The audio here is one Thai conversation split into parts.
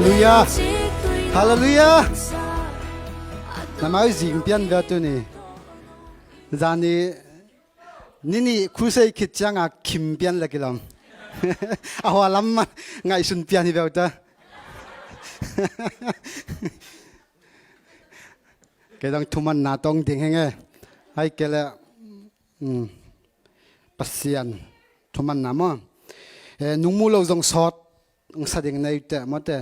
ลูยาฮาเลลูยานามาจิงเปียนแบบตัวนี้จานี่นี่คุยคิดจังคิมเปียนเลยกี่ลำเอาลำมันไงสุนเปียนนี่แบบตัวแกต้องทุมันนาต้องดิ่งไงให้แกละปัสยันทุมันนามั่งนุ่งมูเราจงสอดสะดิ่งในแต่มาแต่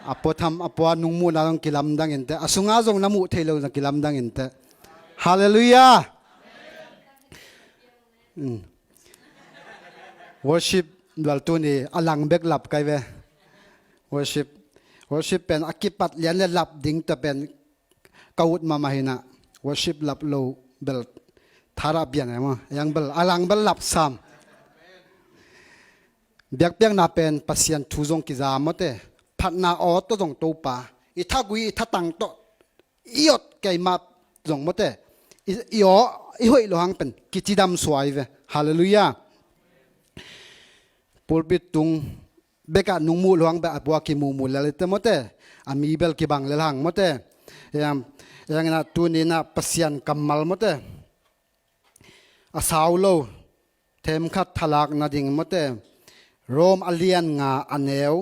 อพอทำอพอนุ่งมูเราต้องกิลำดังเห็นแต่อสุงาจงน้ำมูเทเราต้องกิลำดังเห็นแต่ฮาเลลูยาworship ดลตัวนี้อลังเบกหลับไกเว worship เป็นอกิปัดเลียนและหลับดิ่งแต่เป็นกาวดมามาหินะ worship หลับโลเบลทาราเบียนไงมั้งยังเบลอลังเบลหลับซ้ำเบียกเบียงน่าเป็นปัสยันทุจงกิจามเตพัดนาออตจงตัวป่าอีทักวีทัดตังโตอีอดไก่มาจงมเตอีอ๋ออีห้อยหลวงเป็นกิจดำสวยเวฮาเลลูยาปูลปิดตุงเบกะนุ่งมูหลวงแบบบัวกิมูมูแล้วแต่มเตอามีเบลกิบังเลหังมเตยังนะตัวนี้นะปัสยันกัมมัลมเตอาสาวโลเทมขัดทลากนาดิ่งมเตโรมอเลียนงาอันเนว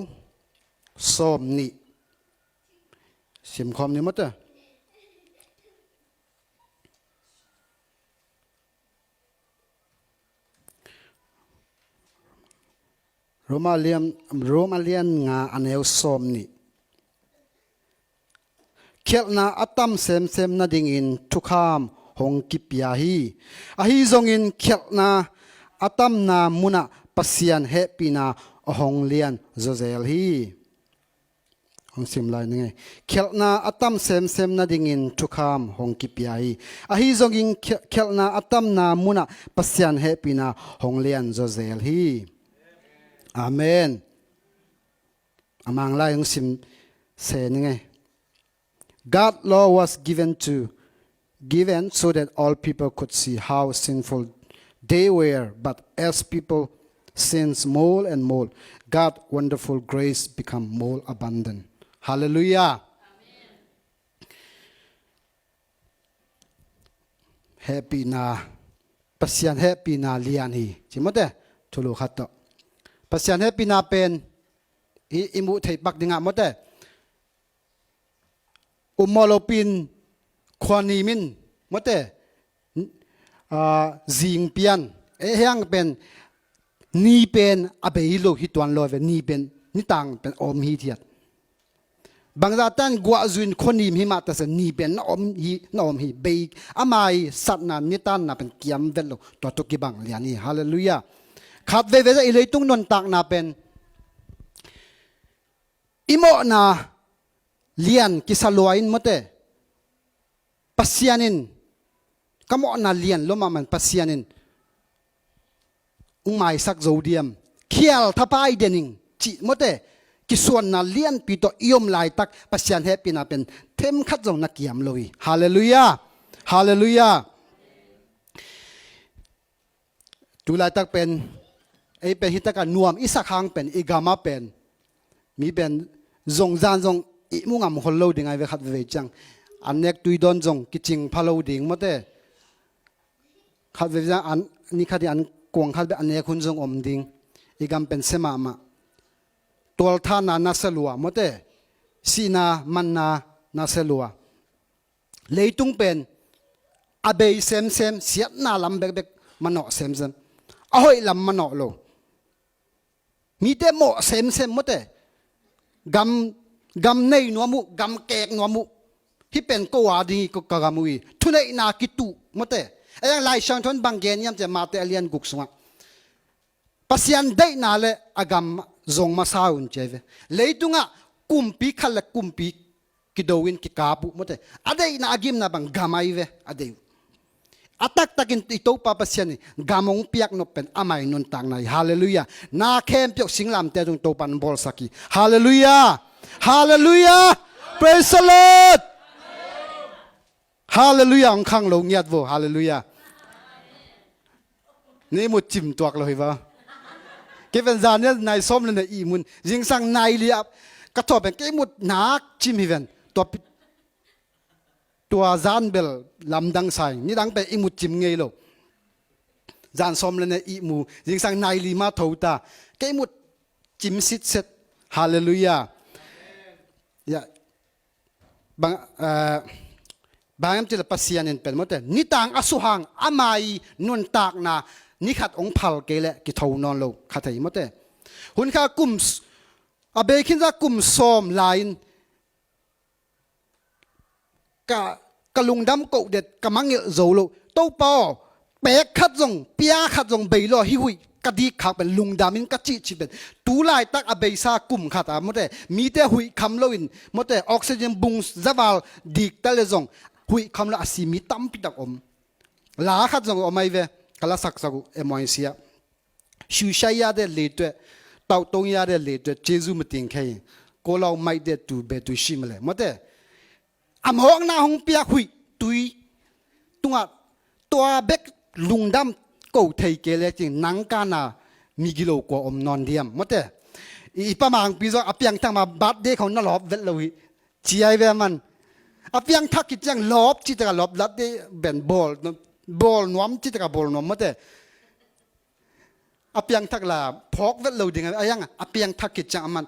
ส้มนี่สิมคอมนี่มั้งเต้โรมอเลียนงาอันเนวส้มนี่เขียนนาอัตตัมเซมนาดิ่งอินทุกขามหงกิปยาฮีอาฮีจงอินเขียนนาอัตตัมนามุนะปัสยันเฮปีนาหงเลียนโจเซลฮีหงสิมลายนี่ไงเขียนนาอัตตัมเซมนาดิ่งอินทุกขามหงกิปยาฮีอาฮีจงอินเขียนนาอัตตัมนามุนะปัสยันเฮปีนาหงเลียนโจเซลฮีอาเมนอามังลายหงสิมเซนี่ไง God's law was given so that all people could see how sinful they were, but as people sins more and more, God's wonderful grace become more abundant. Hallelujah. Happy na pasyan happy na lian hi. Chimote tulu khato. Pasyan happy na pen imu thei pak dinga mote. Umolopin kwani min mote ziing pian yang pen ni pen abei lo hi tuan lo ve ni pen ni tang pen om hi thiat bangzatan gwa zuin khonim hi ma ta se ni pen na om hi be amai sat na ni tan na pen kiam vel lo to ki bang liani hallelujah khat ve ve i leitung non tak na pen imo na lian kisaloin mote pasyanin kamo na lian loma man pasyanin umay sak zodium khial thapai dening chi mote kisuan na lian pito iom lai tak pasyan happy na pen them khat zong na kiam loi hallelujah hallelujah tu lai tak pen ei pen hitaka nuam isa khang pen igama pen mi pen zong zan zong i mungam hollo dingai ve khat ve chang anek tuidon jong kiching phalo ding mote khat ve ja an ni khadi an kong khat be ane khun jong om ding igam pen sema ma tol tha na selua mote sina manna na selua leitung pen abei sem siat na lam bek mano sem ahoi lam mano lo mi te mo sem mote gam nei nuamu gam kek nuamu hi pen ko wa ding ko kagamui thunei na kitu mote ayang lai sang thon banggen yam je mate alien guk sunga pasyan dei na le agam zong ma saun cheve leitunga kumpi khal kumpi kidowin kikabu mote adei na agim na bang gamai ve adei atak takin ito pa pasyan gamong piak no pen amai non tang nai hallelujah na khem pyok singlam te jong to pan bol saki hallelujah hallelujah praise the Lord hallelujah ang khang lo ngiat vo hallelujah ni mu chim tuak lo hi va ke ven zan ne nai som le na i mun jing sang nai li ap กระทบเป็นกี่มุดนักจิมฮิเวนตัวจานเบลลำดังใส่นี่ดังเป็นอิมุดจิมไงโลจานสมเลยเนี่ยอิมูยิงสังนายลีมาทูตากี่มุดจิมสิทธิ์เสร็จฮาเลลูยาอย่าบางทีเราปัสยานินเป็นหมดเลยนิต่างอสุหังอามัยนุนตากนานิขัดองพัลเกลกิทาวนอนโลขัดให้หมดเลยหุ่นข้ากุมอาเบคินจะกุมซอมไลน์กะลุงดำกเด็ดกะมังเงโจโลโตปอเป๊กขัดจงเปียขัดจงเบลอฮิหุยกะดีขักเป็นลุงดามินกะจิจิเป็นตูไลตักอาเบซากุมขัดอ่ะหมดเลยมีแต่หุยคำโลอินหมดเลยออกซิเจนบุงซาวาลดีกตะเลจงหุยคำละอาศิมีตั้มปิดักลาขัดจงออกมาเวกะละสักสักเอมอยเสียชูชัยยาเดเลตเต่าตงยาเดเลตเจซูมติงแค่ก็เราไม่เดตูเบตูชิมเลยหมดเลยอามองหน้าหงเปียคุยตุยตัวเบกลุงดำกูเทเกลจริงนังกานามีกิโลกว่าอมนอนเดียมหมดเลยอีป้ามังปีศาจอเปียงทั้งมาบัดเดเขาหน้าลอบเวลวิจีไอเวมันอเปียงทักกิจังลอบจิตกะลอบลัดเดเป็นบอลนวมจิตกะบอลนวมหมดเลยอเปียงทักลาพอกเวลวิดิ่งอะไรยังอเปียงทักกิจังมัน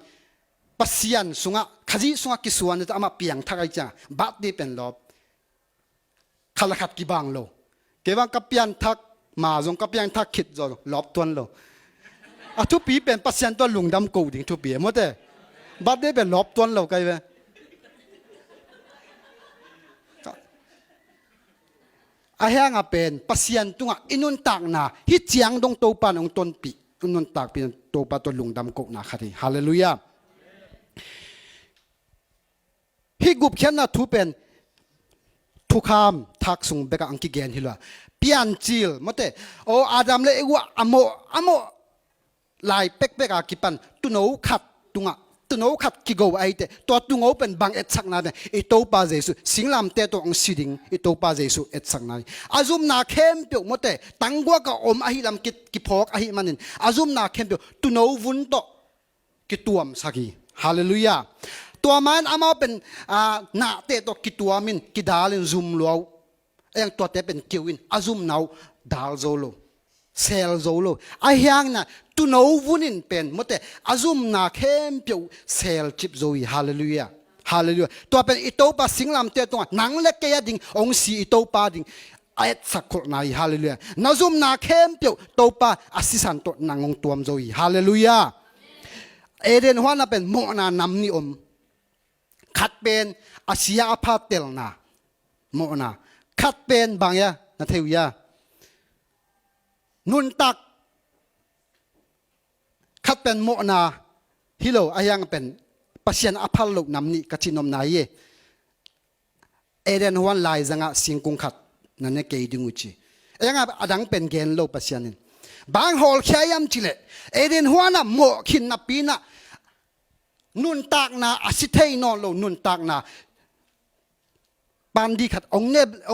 ปัสยันสุงะขจีสุงะกิสวนจะเอามาเปียงทักไอจ้าบัดดีเป็นลบขลักขัดกีบังโลเกี่ยวกับเปียนทักมาจงกับเปียนทักขิดจอลบตัวโลทุกปีเป็นปัสยันตัวลุงดำกูดิ่งทุกปีหมดเลยบัดดีเป็นลบตัวโลกันเว้อาเฮียงเป็นปัสยันตัวอินุนตักนาฮิตเจียงดงโตปานองต้นปีอินุนตักเป็นโตปาตัวลุงดำกูนาคดีฮาเลลูยาฮิกุบเขียนนะทุเป็นทุกคำทักส่งเบกอังกิเกนฮิลาเปียนจิลมดเตโออาดัมเลวอโมลายเป็กเบกอากิปันตุโนขัดตุโนขัดกิโกไอเตตัวตุโนเป็นบางเอ็ดสักนาเนอิโตปาเจสุสิงลำเตตัวองสิดิงอิโตปาเจสุเอ็ดสักนาอาซุมนาเข้มเปียวมดเตตังกัวกับอมอหิลำกิพอกอหิมันินอาซุมนาเข้มเปียวตุโนวุนโตกิตัวมสักีฮาเลลูยาตัวมันอามาเป็นหน้าเตะตัวกิตัวมินกิดาลินซุมลัวเองตัวเตะเป็นกิวินอาซุมนาวดาลโซโลเซลโซโลไอเฮียงน่ะตุนาววุนินเป็นมดเตอาซุมนาเข้มเปียวเซลจิบโซอีฮาเลลูยาฮาเลลูยาตัวเป็นอิโตปาสิงลำเตะตัวนังเล็กแก่ดิ่งองสีอิโตปาดิ่งไอสักคนนายฮาเลลูยานาซุมนาเข้มเปียวโตปาอาศิสันตัวนางองตัวมโซอีฮาเลลูยาเอเดนฮวาน่ะเป็นโมนานำนิอมขัดเป็นอาเซียพาเตลนาโมนาขัดเป็นบางยานาเทียนุนตักขัดเป็นโมนาฮิโลอายังเป็นปัศยานอภัลลุนำนี่กัจจินมนายเอเดนฮวันลายจังะสิงกุงขัดนั่นเองเกยดึงอุจิอายังอดังเป็นเกนโลปัศยานินบางฮอลแค่ยามจิเลเอเดนฮวานะโมขินนับปีนะนุนตากนาอาศิเทยนอนโลนุนตากนาปันดีขัดอง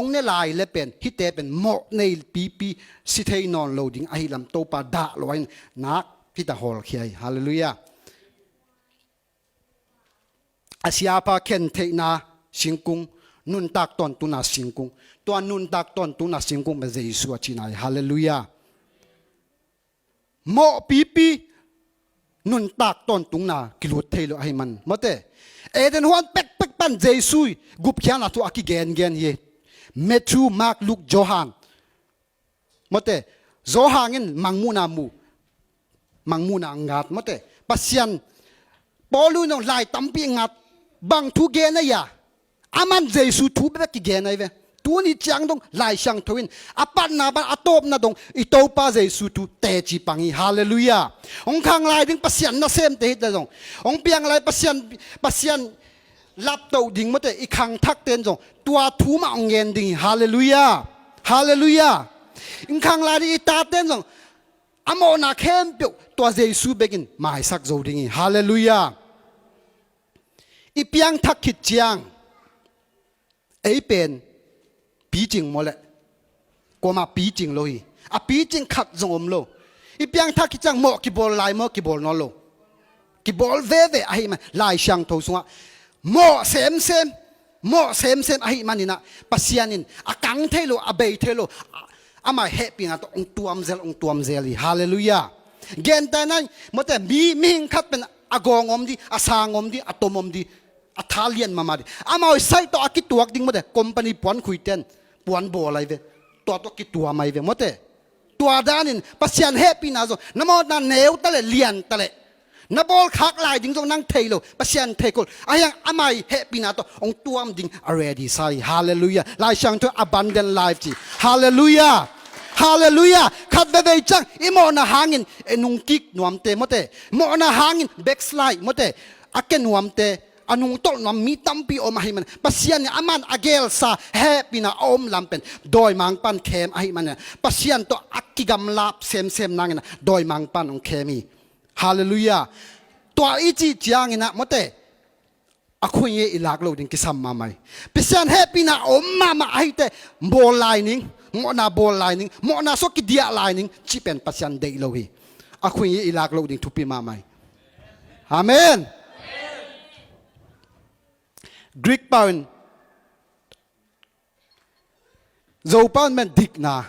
เนลายเลเป็นฮิเตเป็นโมในปีสิเทยนอนโลดิงไอลำโตปาดาลอยนักพิตาฮอลเคียฮาเลลูยาอาเซียพาเคนเทนาสิงกุงนุนตากตอนตุนาสิงกุงตัวนุนตากตอนตุนาสิงกุงเป็นเยซูอาชินายฮาเลลูยาโมปีนุนตากตอนตุงนากิโลเทโลให้มันมาเตเอเดนฮวนเป็กปันเจสุยกุบเขียนตัวอากิเกนเยเมทูมาร์กลุกโจฮันมาเตโจฮังินมังมูนางัดมาเตปัสยันปอลูนองไล่ตั้มปีงัดบังทุเกนยาอามันเจสุทุเบกิเกนไอเวตัวนี้จังดงไล่ช่างทวินอาปันนาบันอาตบนาดงอิโตปาเจสุทุเตจิปังฮีฮาเลลูยาองคังไล่ดึงปัสยันนาเซมเตหิตดงองเปียงไล่ปัสยันลับตัวดิ่งมาแต่อีคังทักเต้นจงตัวทูมาองเงินดิ่งฮาเลลูยาฮาเลลูยาอีคังไล่อีตาเต้นจงอโมนาเข้มเปียวตัวเจสุเบกินมาให้สักโจดิ่งฮาเลลูยาอีเปียงทักขิดเจียงไอเป็นปีจริงหมดเลยก็มาปีจริงเลยปีจริงขัดจงอมโลอีเปียงทักขิดจังโมกิบอลไลโมกิบอลนอโล ki bol ve ve ahi man lai siang tho sunga mo sem sem mo sem sem ahi manina pasianin akang thelo abei thelo ama happy na to ong tuam zel hallelujah gen ta nai mote mi hing khat pen agong om di asang om di atom om di athalian mamadi ama oi sai to akituak ding mote company pon khuiten puan bo lai ve to ki tua mai ve mote tua danin pasian happy na zo namo na neu tale lian tale na bol khak lai ding jong nang thailo pasian thekol ayang amai happy na to ong tuam ding already sai hallelujah lai sang to abundant life ji hallelujah hallelujah khat ve ve chang imo na hangin enung kik nuam te mote mo na hangin backslide mote aken nuam te anung tol nam mi tampi om ahi man pasian ni aman agel sa happy na om lampen doi mang pan kem ahi man pasian to akigam lap sem nangena doi mang pan ong kemi hallelujah to ichi chiang ina mote akhui ye ilak lo ding kisam mamai pasian happy na om mama ahi te bol lining mo na bol lining mo na so ki dia lining chipen pasian dei lo hi akhui ye ilak lo ding thupi mamai amen Greek paun zo paun men dik na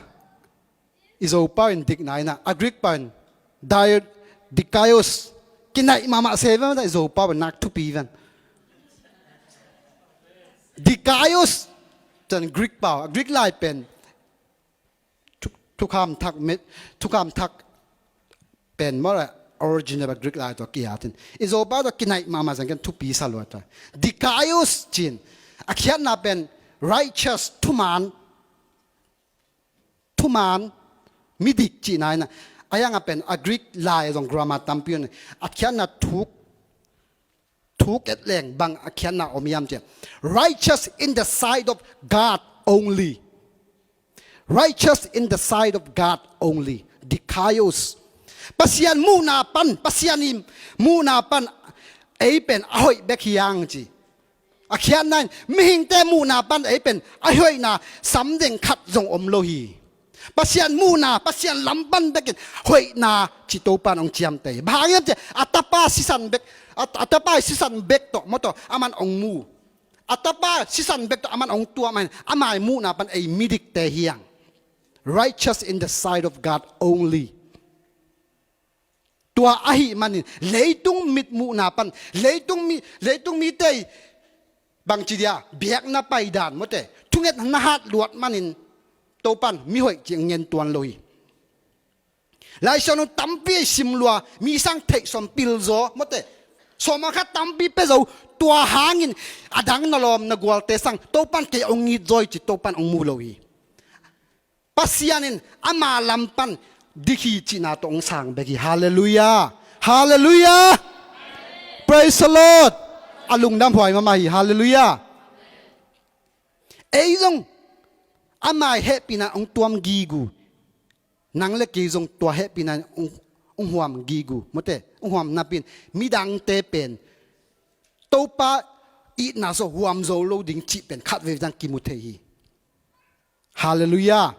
izo paun dik na ina a Greek paun diet dikaios kinai mama seven da zo paun nak tu pivan dikaios tan Greek pau Greek lai pen tukam thak met tukam thak pen mora original Greek lai to kiatin izo ba to kinai mama sang kan tu pi salota dikaios chin akhiat na pen righteous tuman midik chi na na ayang pen a Greek lai jong grammar tampion akhiat na thuk et leng bang akhiat na omiam che righteous in the sight of God only righteous in the sight of God only dikaios pasian muna pan pasianim muna pan ei pen ahoi bekhiang chi akhian nan mihing te muna pan ei pen ahoi na samdeng khat jong om lohi pasian muna pasian lampan bekin hoi na chi to pan ong chiam te bhayam che atapa sisan bek to moto aman ong mu atapa sisan bek to aman ong tua man amai muna pan ei midik te hiang righteous in the sight of God only tua ahi manin leitung mit mu na pan leitung mi te bang chi dia biak na pai dan mote thunget na hat luat manin to pan mi hoi ching ngen tuan loi lai sonu tampi simlua mi sang thei som pil zo mote soma kha tampi pe zo tua hangin adang na lom na gwal te sang to pan ke ong ni joy chi to pan ong mu loi pasianin ama lampan dikhi china tong sang beki hallelujah hallelujah praise the Lord alung nam hoi mama hi hallelujah ei jong amai happy na ong tuam gigu nang le ki jong tua happy na ong huam gigu mote ong huam na pin midang te pen topa i na so huam zo lo ding chi pen khat ve jang ki mu the hi hallelujah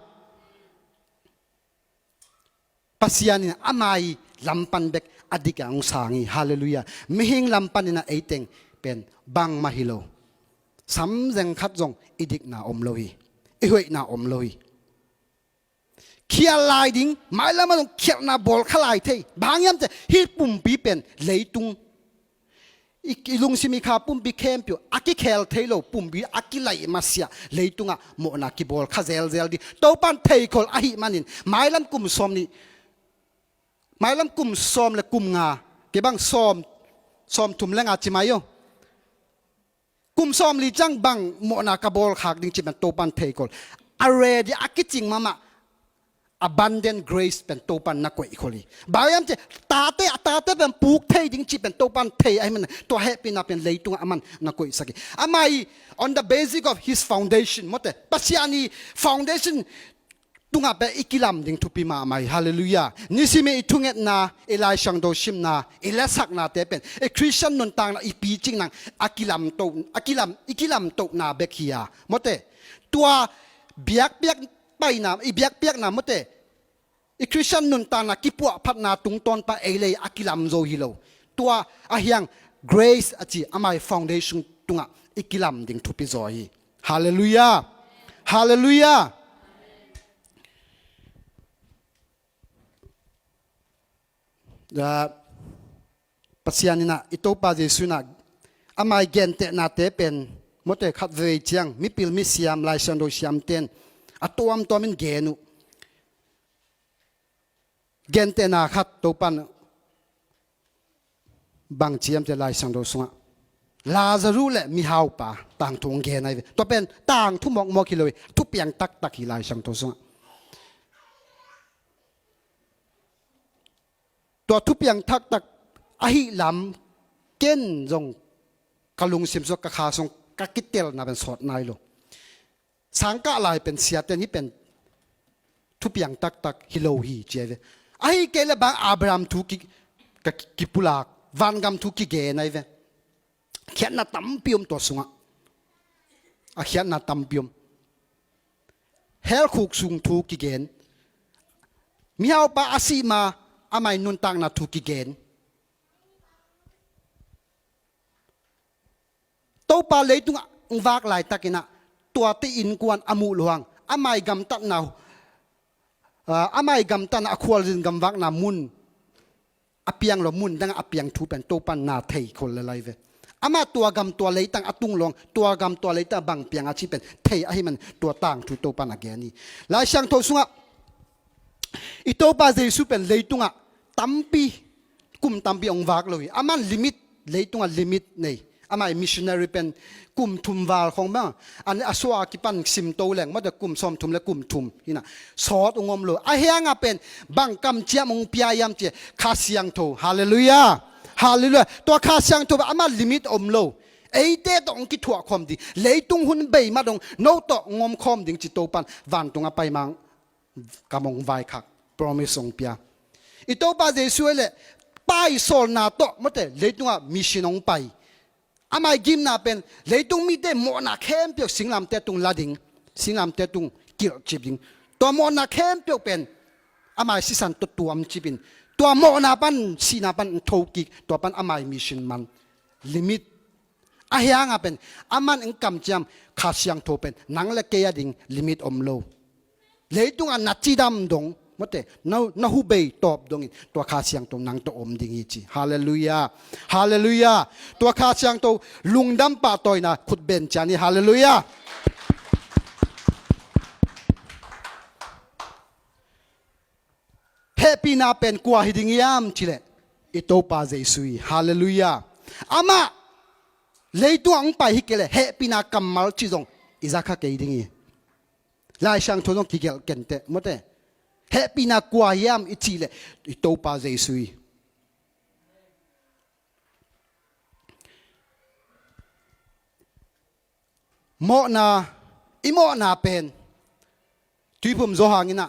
pasianin amai lampan bek adika ang sangi hallelujah mihing lampan na eiteng pen bang mahilo samjeng khat jong idik na omloi ihoi na omloi khia lai ding mai lama jong khia na bol khalai thei bangyam che hi pum pi pen leitung ilung simi kha pum bi khem pyo aki khel thailo pum bi aki lai masia leitunga mo na ki bol kha zel di to pan thei khol ahi manin mai lam kum som ni mai lam kum som le kum nga ke bang som thum lenga chimayo kum som li chang bang mo na ka bol khak ding chiman to pan thei kol already akiching mama abundant grace pen to pan na koi kholi bayam che tate pen puk thei ding chi pen to pan thei ai man to happy na pen leitung aman na koi saki amai on the basic of his foundation mote pasiani foundation tunga pe ikilam ding thupi ma mai hallelujah nisime itunget na elai shang do shim na ilasak na te pen e christian non tang na ipi ching nang ikilam to na bekhia mote tua biak pai na i biak na mote e christian nun ta na kipua phat na tung ton pa ele akilam zo hilo ตัวอาเฮียง grace อจีอามาย foundation ตุงะอิกิลัมดิ่งทุปิจอยฮาเลลูยาฮาเลลูยาปัสยานินะอิโตปาเจสุนะอามายเกนเตนาเตเป็นมดเตขัดเวจียงมิปิลมิเซียมลายชันโดเซียมเตนอัตัวมตัวมินเกนุเกนเตนาขัดตัวปันบางเจียมจะลายชันโดสงะลาซารูเลมีฮาวปาต่างทงเกนไอตัวเป็นต่างทุกมอกกิโลทุกเปียงตักตักฮิลายชันโดสงะตัวทุกเปียงตักตักอหิลำเก้นจงกลุงสิมสกกะคาสงกะกิเตลนาเป็นสอดนายโลสังกะลายเป็นเสียเตนที่เป็นทุกอย่างตักตักฮิโลฮีเจเวไอ้เกลบางอับรามทุกิกะกิปุลากวันกำทุกิเกนายเวเขียนนาตั้มพิมตัวสงะเขียนนาตั้มพิมเฮลคุกสุงทุกิเกนมีเอาปะอาซีมาอาไม่นุนตังนาทุกิเกนตัวปลาเลยตุงวากลายตะกินะตัวที่อินกวนอมูลวงอาไม่กำตัดนาอาไม่กำตัดนาควอลินกำวักนามุนอเปียงหลมุนดังอเปียงทูเป็นตัวปันนาเทยคนละไรเวอามาตัวกำตัวเลยตั้งอตุงลงตัวกำตัวเลยตั้งบังเปียงอาชีเป็นเทยให้มันตัวต่างทูตัวปันอาแกนี่หลายช่างโทสุงะอีตัวปลาเจสุเป็นเลยตุงะตั้มปีกุมตั้มปีองวากเลยอามันลิมิตเลยตุงะลิมิตนี่อามามิชชันนารีเป็นกลุ่มทุมวาลของบ้างอันนี้อสวากิปันซิมโตแหลงมาจากกลุ่มซอมทุมและกลุ่มทุมนี่นะสอดองมโลอาเฮียงเป็นบังกำเจียมงพิยามเจคาเซียงโตฮาเลลูยาฮาเลลูยาตัวคาเซียงโตอามาลิมิตอมโลไอเตตองกิถั่วคอมดีเลยตุงหุ่นเบย์มาดงโนตงมคอมดิ่งจิตโตปันวันตรงไปมังกำมงไวคักโปรมิสงเปียอีโตปาเจสุเอเลไปโซลนาโตมดเตเลยตุงมิชินองไปอาไม่กิมนาเป็นเลยตุงมีเตมอนาเข้มเปียวสิงลำเตตุงลาดิงสิงลำเตตุงกิลจิบดิงตัวมอนาเข้มเปียวเป็นอาไม่สิสันตัวมจิบินตัวมอนาปันสีนาปันโทกิตัวปันอาไม่มิชินมันลิมิตอาเฮียงเป็นอามันอังกำจำขาเสียงโทเป็นนังเล็กเกียดิงลิมิตอมโลเลยตุงนัดจีดำดงมดเตนาหูเบย์ตอบดงตัวขาเสียงตัวนังตัวอมดิงอีจีฮาเลลูยาฮาเลลูยาตัวขาเสียงตัวลุงดำป่าตัวน่ะขุดเบนจานี่ฮาเลลูยาเฮปีนาเป็นกว่าฮิดิงยามชิเลอิโตปาเจสุยฮาเลลูยาอามาเลยตัวอังไปฮิกเลเฮปีนากัมมัลชิจงอิซักเกยดิงยีลายช่างทนกิเกลเกนเตมดเตเฮปีนักกว่ายามอิจิเลอิโตปาเจสุยโมนาอิโมนาเป็นที่ผมโจหางินะ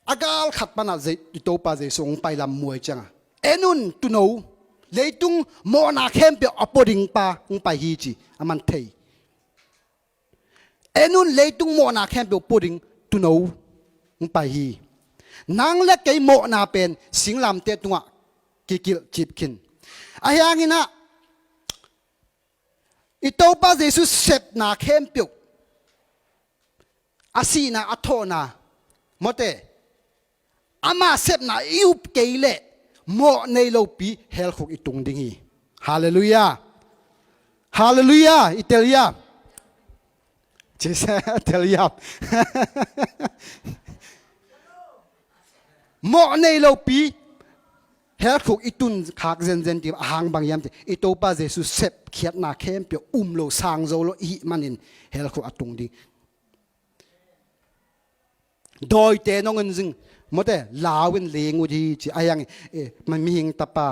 อากาลขัดปนาเจอิโตปาเจสุงไปลำมวยจังเอนุนตุโนเลยตุงโมนาเข้มเปียอปอดิงปาไปฮีจีอามันเทยเอนุนเลยตุงโมนาเข้มเปียอปอดิงตุโนไปฮีนางเล็กไก่โมนาเป็นสิงลำเตตุงะกิกิลจิบกินอายังงี้นะอิโตปาเจสุเซปนาเข้มเปียวอาศีนาอัทโทนาโมเตอามาเซปนาอิวเกยเลโมในโลปีเฮลคุกอิตุงดิงีฮาเลลูยาฮาเลลูยาอิตาลียเจสอิตาลียโมในโลปีเฮลคุกอิตุนขากเซนเซนติหางบางยามติอิโตปาเจสุเซปเขียดนาเข้มเปียวโลสางโซโลอีมันินเฮลคุกอตุงดิโดยเตนงเงินซึงมดเตลาวินเลงอุดีจีอายังมันมีหิงตาปา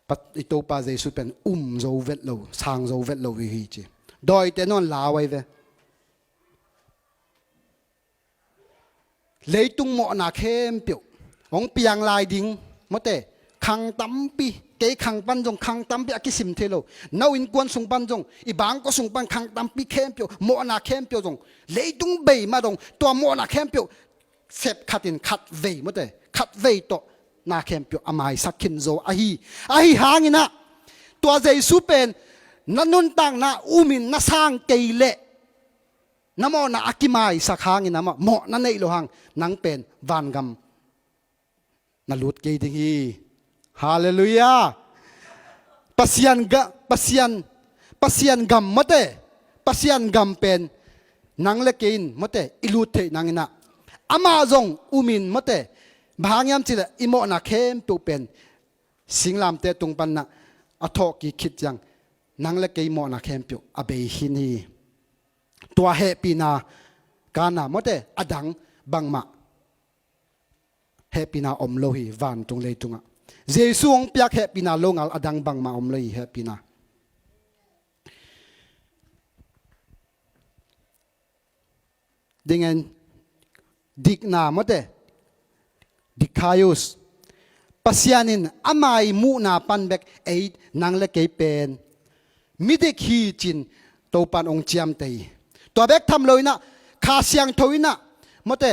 ปัตอิโตปาเจสุเป็นโซเวตโลสางโซเวตโลวิฮีจีโดยเตนนลาไว้เวเลยตุงโมนาเข้มเปียวองเปียงลายดิงมดเตขังตั้มปีเกยขังปันจงขังตั้มปีอากิสิมเทโลนาวินกวนสุงปันจงอีบางก็สุงปันขังตั้มปีเข้มเปียวโมนาเข้มเปียวจงเลยตุงเบยมาจงตัวโมนาเข้มเปียวเสพขัดอินขัดเวมดเตขัดเวโต นาเข้มเปียวอามายสักขินโซอาฮีหางินะตัวเจสุเป็นนันนุนตังนาอุมินนาสร้างเกเลน้ำมอนาอากิมายสักหางินะมะเหมาะนั่นในโลหังนังเป็นวันกำนาลุดเกดิงีฮาเลลูยาปัสยันกำมะเตปัสยันกำเป็นนังเล็กินมะเตอิลุเทนังนะอามาจงอุมินมะเตบางยามจิเลอิโมนาเข้มตุเป็นสิงลามเตตุงปันนะอทอกีคิดยังนังเล็กอิโมนาเข้มปิวอเบหินีตัวเฮปีนากานามะเตอดังบังมะเฮปีนาอมโลหิวันตุงเลยตุงะเจสุงเปียกเฮปีนาลงอัลอดังบังมะอมโลหิเฮปีนาดิงันดิกนามะเตดิคายุสปัสยานินอามายมูนาปันเบกเอนังเล็กเป็นมิเดคีจินตัวปันองเจียมเตยตัวเบกทำเลยนะคาเสียงทวินะมะเต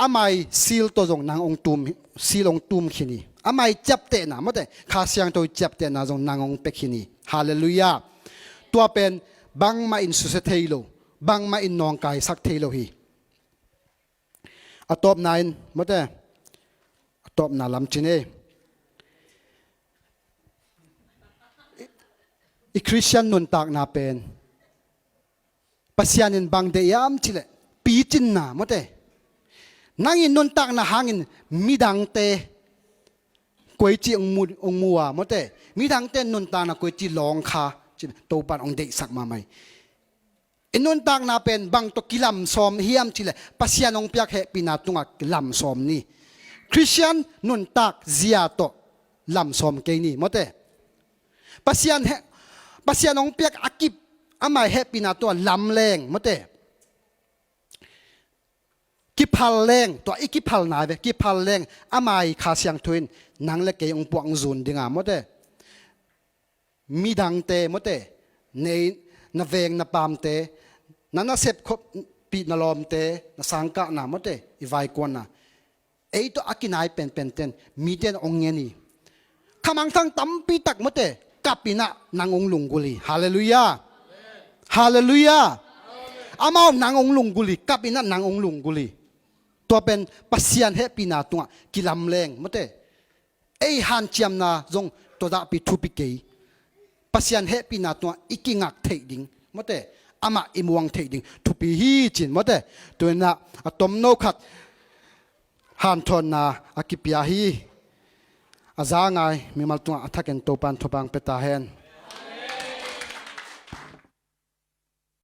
อามายซีลตัวจงนางองตุมซีลองตุมขินีอามายจับเตนะมะเตคาเสียงตัวจับเตนะจงนางองเป็กขินีฮาเลลูยาตัวเป็นบังมาอินสุเสเทโลบังมาอินนองกายสักเทโลฮีอตบนายมะเตตบนาลำจินเออีคริสเตียนนุนตากนาเป็นปัสยานินบางเดียมจิเลปีจินนามะเตนั่งอินนุนตากนาหางินมีดังเตกวยจีองมัวมะเตมีดังเตนุนตากนากวยจีลองคาจินโตปันองเดสักมาไหมอินนุนตากนาเป็นบางตกิลำซอมเฮียมจิเลปัสยานองเปียกเฮปีนาตุงกิลำซอมนี่คริสเตียนนุนตักเซียโตลำสมเกนี่มดเตปัสยานองเปียกอากิบอามาเฮปินาตัวลำแรงมดเตกิพัลแรงตัวอีกิพัลนายเวกิพัลแรงอามาคาเสียงทวินนังเล็กเกยองปวงซุนดิงามดเตมีดังเตมดเตในนาเวงนาปามเตนันนาเซบปีนาลอมเตนาสังกะนามดเตอีไวกวนนาไอ้ตัวอากินายเป็นเต็นมีเต็นองเงนี่ขมังทั้งตั้มปีตักมะเตกับปีน่ะนางองลุงกุลีฮาเลลูยาฮาเลลูยาอามานางองลุงกุลีกับปีน่ะนางองลุงกุลีตัวเป็นปัสยานเฮปีน่ะตัวกิลำแรงมะเตไอ้ฮันเจียมนาจงตัวดาปีทุปิเกยปัสยานเฮปีน่ะตัวอีกิงักเทดิงมะเตอามาอิมวังเทดิงทุปีฮีจินมะเตตัวน่ะอะตอมโนขัดฮันทอนนาอากิปยาฮีอาจางไงมีมาลตุงอัฐกันโตปันทบังเปตาเฮน